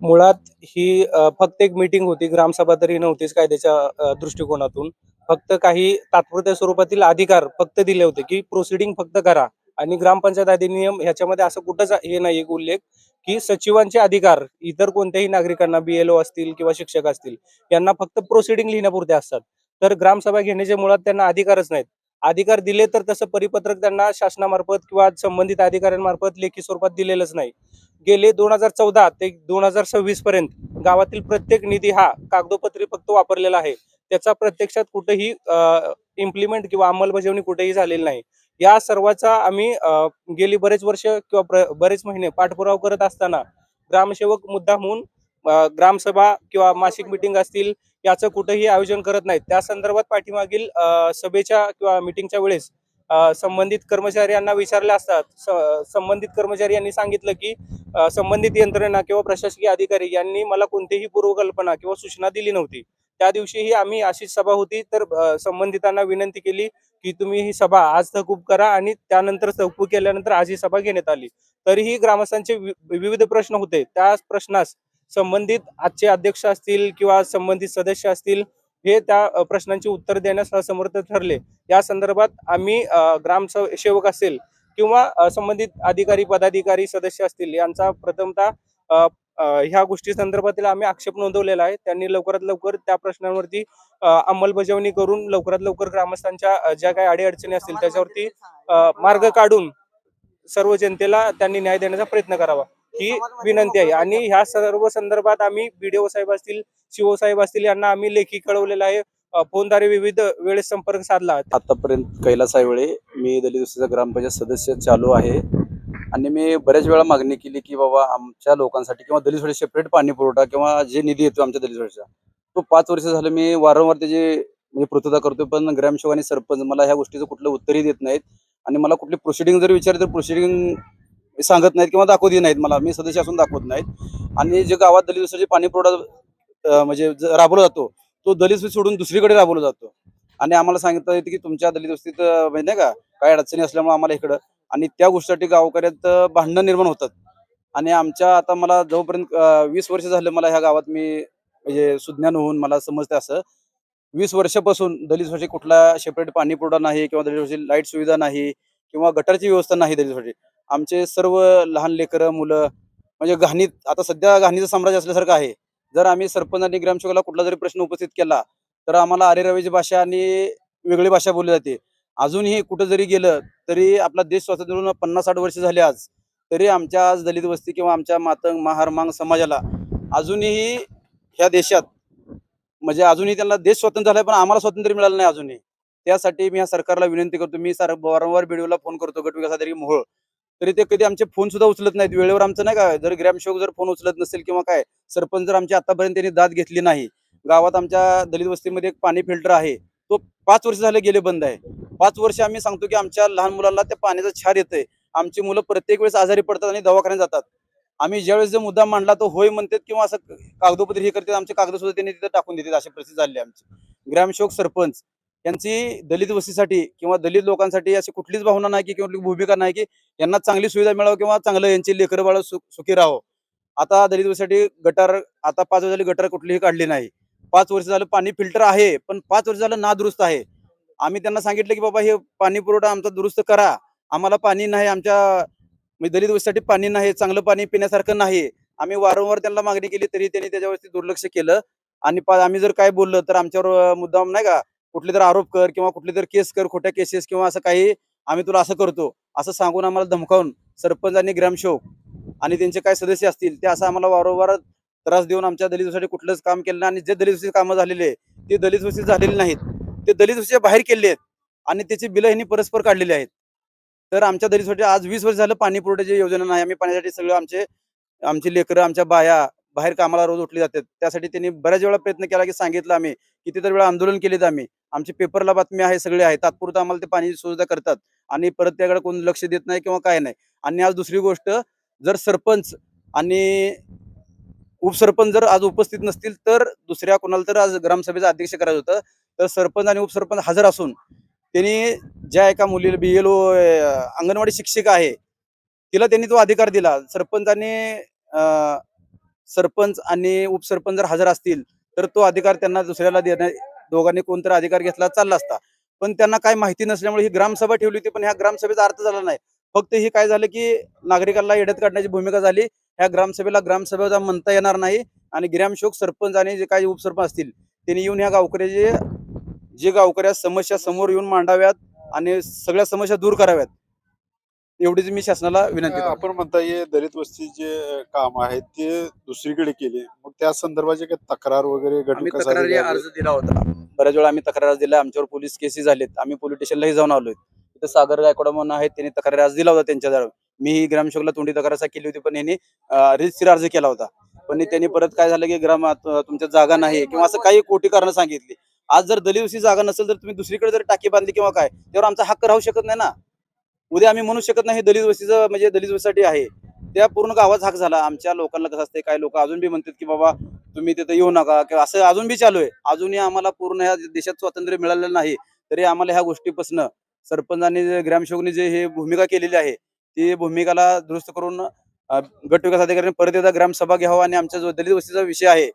मुळात ही फक्त एक मीटिंग होती. ग्रामसभा तरी नव्हतीच कायद्याच्या दृष्टिकोनातून. फक्त काही तात्पुरत्या स्वरूपातील अधिकार फक्त दिले होते, की प्रोसिडिंग फक्त करा आणि ग्रामपंचायत अधिनियम ह्याच्यामध्ये असं कुठंच हे नाही एक उल्लेख, की सचिवांचे अधिकार इतर कोणत्याही नागरिकांना BLO असतील किंवा शिक्षक असतील, यांना फक्त प्रोसिडिंग लिहिण्यापुरते असतात. तर ग्रामसभा घेण्याचे मुळात त्यांना अधिकारच नाहीत. अधिकार दिले तर तसं परिपत्रक त्यांना शासनामार्फत किंवा संबंधित अधिकाऱ्यांमार्फत लेखी स्वरूपात दिलेलंच नाही. गेले 2014 ते 2026 पर्यंत गावातील प्रत्येक निधी हा कागदोपत्री फक्त वापरलेला आहे. त्याचा प्रत्यक्षात कुठेही इम्प्लिमेंट किंवा अंमलबजावणी कुठेही झालेली नाही. या सर्वाचा आम्ही गेली बरेच वर्ष किंवा बरेच महिने पाठपुरावा करत असताना ग्रामसेवक मुद्दाम होऊन ग्रामसभा किंवा मासिक मीटिंग असतील याचं कुठेही आयोजन करत नाहीत. त्या संदर्भात पाठीमागील सभेच्या किंवा मीटिंगच्या वेळेस संबंधित कर्मचारी यांना विचारले असतात. संबंधित कर्मचारी यांनी सांगितलं, की संबंधित यंत्रणा किंवा प्रशासकीय अधिकारी यांनी मला कोणतीही पूर्वकल्पना किंवा सूचना दिली नव्हती. त्या दिवशीही आम्ही अशीच सभा होती, तर संबंधितांना विनंती केली, की तुम्ही ही सभा आज तहकूब करा आणि त्यानंतर तहकूब केल्यानंतर आज ही सभा घेण्यात आली. तरीही ग्रामस्थांचे विविध प्रश्न होते. त्या प्रश्नास संबंधित आजचे अध्यक्ष असतील किंवा संबंधित सदस्य असतील, हे त्या प्रश्नांची उत्तर देण्यास असमर्थ ठरले. या संदर्भात आम्ही ग्रामसेवक असेल किंवा संबंधित अधिकारी, पदाधिकारी, सदस्य असतील यांचा प्रथमतः अ, अ, ह्या गोष्टी संदर्भातील आम्ही आक्षेप नोंदवलेला आहे. त्यांनी लवकरात लवकर त्या प्रश्नांवरती अंमलबजावणी करून लवकरात लवकर ग्रामस्थांच्या ज्या काही अडी-अडचणी असतील त्याच्यावरती मार्ग काढून सर्व जनतेला त्यांनी न्याय देण्याचा प्रयत्न करावा, ही विनंती आहे. आणि ह्या सर्व संदर्भात आम्ही BDO साहेब असतील, CO साहेब असतील यांना आम्ही लेखी कळवलेलं आहे. फोनद्वारे विविध वेळेस संपर्क साधला. आतापर्यंत कैलास आयवळे मी दलित वस्तीचा ग्रामपंचायत सदस्य चालू आहे आणि मी बऱ्याच वेळा मागणी केली की बाबा आमच्या लोकांसाठी किंवा दलित वस्ती सेपरेट पाणी पुरवठा किंवा जे निधी येतो आमच्या दलित वस्तीचा तो 5 वर्ष झालं मी वारंवार त्याची म्हणजे पूर्तता करतो, पण ग्रामसेवक आणि सरपंच मला ह्या गोष्टीचं कुठलं उत्तरही देत नाहीत आणि मला कुठली प्रोसिडिंग जर विचारली तर प्रोसिडिंग सांगत नाहीत किंवा दाखवतही नाहीत. मला मी सदस्य असून दाखवत नाहीत आणि जे गावात दलित वस्तीचे पाणी पुरवठा म्हणजे राबवला जातो तो दलित वस्ती सोडून दुसरीकडे राबवला जातो आणि आम्हाला सांगितलं येतं की तुमच्या दलित वस्तीत म्हणजे नाही का काही अडचणी असल्यामुळे आम्हाला इकडं आणि त्या गोष्टीसाठी गावकऱ्यात भांडणं निर्माण होतात आणि आमच्या आता मला जोपर्यंत 20 वर्ष झालं मला ह्या गावात मी म्हणजे सुज्ञान होऊन मला समजते असं 20 वर्षापासून दलित वस्ती कुठला सेपरेट पाणी पुरवठा नाही किंवा दलित वस्ती लाईट सुविधा नाही किंवा गटारची व्यवस्था नाही दलित वस्ती. आमचे सर्व लहान लेकरं मुलं म्हणजे घाणीत आता सध्या घाणीचं साम्राज्य असल्यासारखं आहे. जर आम्ही सरपंच आणि ग्रामसेवकाला कुठला जरी प्रश्न उपस्थित केला तर आम्हाला आरेरावीची भाषा आणि वेगळी भाषा बोलली जाते. अजूनही कुठं जरी गेलं तरी आपला देश स्वातंत्र्य होऊन 50-60 वर्ष झाले आज. तरी आमच्या आज दलित वस्ती किंवा आमच्या मातंग, महार, मांग समाजाला अजूनही ह्या देशात म्हणजे अजूनही त्यांना देश स्वतंत्र झालाय, पण आम्हाला स्वातंत्र्य मिळालं नाही अजूनही. त्यासाठी मी ह्या सरकारला विनंती करतो. मी वारंवार BDOला फोन करतो, गट विकास अधिकारी मोहोळ. तरी ते कधी आमचे फोन सुद्धा उचलत नाहीत. वेळेवर आमचं नाही का, जर ग्रामसेवक जर फोन उचलत नसेल किंवा काय, सरपंच जर आमची आतापर्यंत त्यांनी दाद घेतली नाही. गावात आमच्या दलित वस्तीमध्ये एक पाणी फिल्टर आहे. तो 5 वर्ष झाले गेले बंद आहे. 5 वर्ष आम्ही सांगतो, की आमच्या लहान मुलांना त्या पाण्याचा क्षार येतंय. आमची मुलं प्रत्येक वेळेस आजारी पडतात आणि दवाखान्यात जातात. आम्ही ज्यावेळेस जो मुद्दा मांडला तो होय म्हणतात किंवा असं कागदोपत्री हे करतात. आमचे कागद सुद्धा त्यांनी तिथे टाकून देतात. अशी परिस्थिती झाली आमची. ग्रामसेवक, सरपंच यांची दलित वस्तीसाठी किंवा दलित लोकांसाठी अशी कुठलीच भावना नाही की किंवा कुठली भूमिका नाही की यांना चांगली सुविधा मिळावं किंवा चांगलं यांची लेकरं बाळ सुखी राहावं. आता दलित वस्तीसाठी गटार आता 5 वर्ष झाली गटार कुठलीही काढली नाही. 5 वर्ष झालं पाणी फिल्टर आहे, पण 5 वर्ष झालं नादुरुस्त आहे. आम्ही त्यांना सांगितलं की बाबा हे पाणी पुरवठा आमचा दुरुस्त करा. आम्हाला पाणी नाही, आमच्या म्हणजे दलित वस्तीसाठी पाणी नाही, चांगलं पाणी पिण्यासारखं नाही. आम्ही वारंवार त्यांना मागणी केली तरी त्यांनी त्याच्यावरती दुर्लक्ष केलं आणि आम्ही जर काय बोललं तर आमच्यावर मुद्दाम नाही का कुठले तर आरोप कर किंवा कुठली तर केस कर, खोट्या केसेस किंवा असं काही आम्ही तुला असं करतो असं सांगून आम्हाला धमकावून सरपंच आणि ग्रामसेवक आणि त्यांचे काय सदस्य असतील ते असं आम्हाला वारंवार त्रास देऊन आमच्या दलित वस्तीसाठी कुठलंच काम केलं नाही आणि जे दलित वस्ती कामं झालेले आहेत ते दलित वस्तीत झालेले नाहीत. ते दलित वस्तीच्या बाहेर केले आहेत आणि त्याची बिलं ह्यांनी परस्पर काढलेली आहेत. तर आमच्या दलित वस्तीसाठी आज 20 वर्ष झालं पाणी पुरवठ्याची योजना नाही. आम्ही पाण्यासाठी सगळं आमची लेकरं, आमच्या बाया बाहेर कामाला रोज उठली जातात. त्यासाठी त्यांनी बऱ्याच वेळा प्रयत्न केला की सांगितलं आम्ही. कितीतरी वेळा आंदोलन केलेत आम्ही. आमची पेपरला बातमी आहे, सगळे आहे. तात्पुरतं आम्हाला ते पाण्याची सुविधा करतात आणि परत त्याकडे कोण लक्ष देत नाही किंवा काय नाही. आणि आज दुसरी गोष्ट जर सरपंच आणि उपसरपंच जर आज उपस्थित नसतील तर दुसऱ्या कोणाला तर आज ग्रामसभेचं अध्यक्ष करायचं होतं. तर सरपंच आणि उपसरपंच हजर असून त्यांनी ज्या एका मुलीला BLO अंगणवाडी शिक्षिका आहे, तिला त्यांनी तो अधिकार दिला. सरपंचाने सरपंच आणि उपसरपंच जर हजर असतील तर तो अधिकार त्यांना दुसऱ्याला देणे, दोघांनी कोणतरी अधिकार घेतला चालला असता. पण त्यांना काय माहिती नसल्यामुळे ही ग्रामसभा ठेवली होती, पण ह्या ग्रामसभेचा अर्थ झाला नाही. फक्त ही काय झालं की नागरिकांना येड्यात काढण्याची भूमिका झाली. ह्या ग्रामसभेला ग्रामसभेचा म्हणता येणार नाही आणि ग्रामसेवक सरपंच आणि जे काही उपसरपंच असतील त्यांनी येऊन ह्या गावकऱ्याचे जे गावकऱ्या समस्या समोर येऊन मांडाव्यात आणि सगळ्या समस्या दूर कराव्यात, एवढीच मी शासनाला विनंती करतो. आपण म्हणता ये दलित वस्तीचे काम आहेत ते दुसरीकडे केले, मग त्या संदर्भाचे काही तक्रार वगैरे गट आम्ही विकास तक्रारी अधिकारी अर्ज दिला होता. बऱ्याच वेळा आम्ही तक्रार अर्ज दिला, आमच्यावर पोलीस केसेस झालेत. आम्ही पोलीस स्टेशनलाही जाऊन आलोय. तिथं सागर गायकवाड म्हणून आहेत, त्यांनी तक्रार अर्ज दिला होता त्यांच्याजवळ. मी ही ग्रामसेवकला तोंडी तक्रार केली होती, पण यांनी रितसर अर्ज केला होता. पण त्यांनी परत काय झालं की तुमच्या जागा नाही किंवा असं काही खोटी कारणं सांगितली. आज जर दलित वस्ती जागा नसेल तर तुम्ही दुसरीकडे जर टाकी बांधली किंवा काय, त्यावर आमचा हक्क राहू शकत नाही ना. उद्या आम्ही म्हणू शकत नाही दलित वस्तीचं म्हणजे दलित वस्तीसाठी आहे. त्या पूर्ण गावाचा हक झाला. आमच्या लोकांना कसं असते, काही लोक अजून बी म्हणतात की बाबा तुम्ही तिथे येऊ नका किंवा असं अजून बी चालू आहे. अजूनही आम्हाला पूर्ण ह्या देशात स्वातंत्र्य मिळालेलं नाही, तरी आम्हाला ह्या गोष्टीपासून सरपंचांनी ग्रामसेवकनी जे हे भूमिका केलेली आहे ती भूमिकाला दुरुस्त करून गट विकास अधिकाऱ्यांनी परत एकदा ग्रामसभा घ्यावा आणि आमच्या जो दलित वस्तीचा विषय आहे,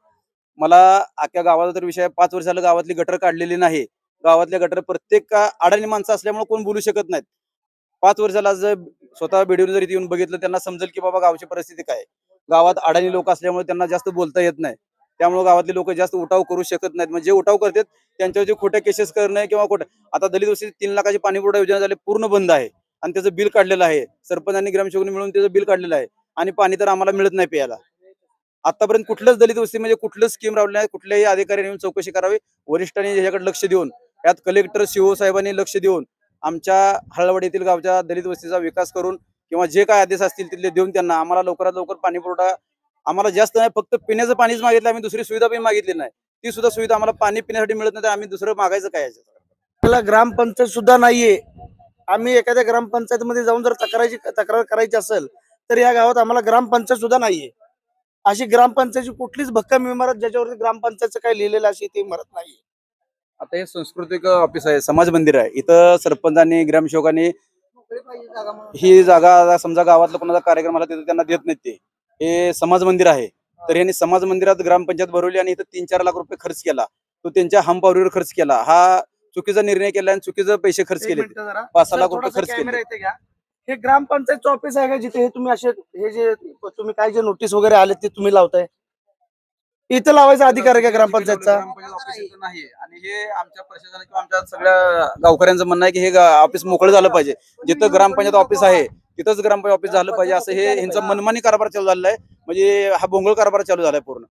मला अख्ख्या गावाचा तर विषय आहे. 5 वर्ष झालं गावातली गटर काढलेली नाही. गावातल्या गटर प्रत्येक अडाणी माणसं असल्यामुळे कोण बोलू शकत नाहीत. 5 वर्षाला जर स्वतः बीडीओ जर इथे येऊन बघितलं त्यांना समजेल की बाबा गावची परिस्थिती काय आहे. गावात अडाणी लोक असल्यामुळे त्यांना जास्त बोलता येत नाही. त्यामुळे गावातले लोक जास्त उठाव करू शकत नाहीत. म्हणजे उठाव करतात त्यांच्यावरती खोट्या केसेस करणं किंवा खोटं. आता दलित वस्तीत 3 लाखाची पाणीपुरवठा योजना झाली, पूर्ण बंद आहे आणि त्याचं बिल काढलेलं आहे. सरपंच आणि ग्रामसेवकांनी मिळून त्याचं बिल काढलेलं आहे आणि पाणी तर आम्हाला मिळत नाही प्यायला. आतापर्यंत कुठलंच दलित वस्ती म्हणजे कुठलं स्कीम राबवली नाही. कुठल्याही अधिकाऱ्यांनी येऊन चौकशी करावी. वरिष्ठांनी ह्याच्याकडे लक्ष देऊन, यात कलेक्टर सीओ साहेबांनी लक्ष देऊन आमच्या हळवड येथील गावच्या दलित वस्तीचा विकास करून किंवा जे काय आदेश असतील तिथले देऊन त्यांना आम्हाला लवकरात लवकर पाणी पुरवठा. आम्हाला जास्त नाही, फक्त पिण्याचं पाणीच मागितलं. आम्ही दुसरी सुविधा पण मागितली नाही. ती सुद्धा सुविधा आम्हाला पाणी पिण्यासाठी मिळत नाही, तर आम्ही दुसरं मागायचं काय याच्यात? आपल्याला ग्रामपंचायत सुद्धा नाहीये. आम्ही एखाद्या ग्रामपंचायतीमध्ये जाऊन जर तक्रार करायची असेल तर या गावात आम्हाला ग्रामपंचायत सुद्धा नाहीये. अशी ग्रामपंचायतची कुठलीच भक्कम इमारत ज्याच्यावरती ग्रामपंचायतचं काही लिहिलेलं अशी ती इमारत नाहीये. आता हे सांस्कृतिक ऑफिस आहे, समाज मंदिर आहे. इथं सरपंचांनी ग्रामसेवकांनी ही जागा समजा गावातला कोणाचा कार्यक्रम आला तिथं त्यांना देत नाहीत. ते हे समाज मंदिर आहे, तर यांनी समाज मंदिरात ग्रामपंचायत भरवली आणि इथं 3-4 लाख रुपये खर्च केला. तो त्यांच्या हमपावरीवर खर्च केला. हा चुकीचा निर्णय केला आणि चुकीचे पैसे खर्च एक केले. मिनिटं जरा. 5-6 लाख सर, रुपये थोडासा खर्च कॅमेरा केले. इथे घ्या. हे ग्रामपंचायतचं ऑफिस आहे का जिथे हे तुम्ही असे हे जे तुम्ही काय जे नोटीस वगैरे आले ते तुम्ही लावताय? इथं लावायचा अधिकार आहे का ग्रामपंचायतचा? ग्रामपंचायत ऑफिस इथं नाहीये आणि हे आमच्या प्रशासनाला किंवा आमच्या सगळ्या गावकऱ्यांचं म्हणणं आहे की हे ऑफिस मोकळं झालं पाहिजे. जिथं ग्रामपंचायत ऑफिस आहे तिथंच ग्रामपंचायत ऑफिस झालं पाहिजे, असं हे ह्यांचा मनमानी कारभार चालू झालेला आहे. म्हणजे हा बोंगळ कारभार चालू झालाय पूर्ण.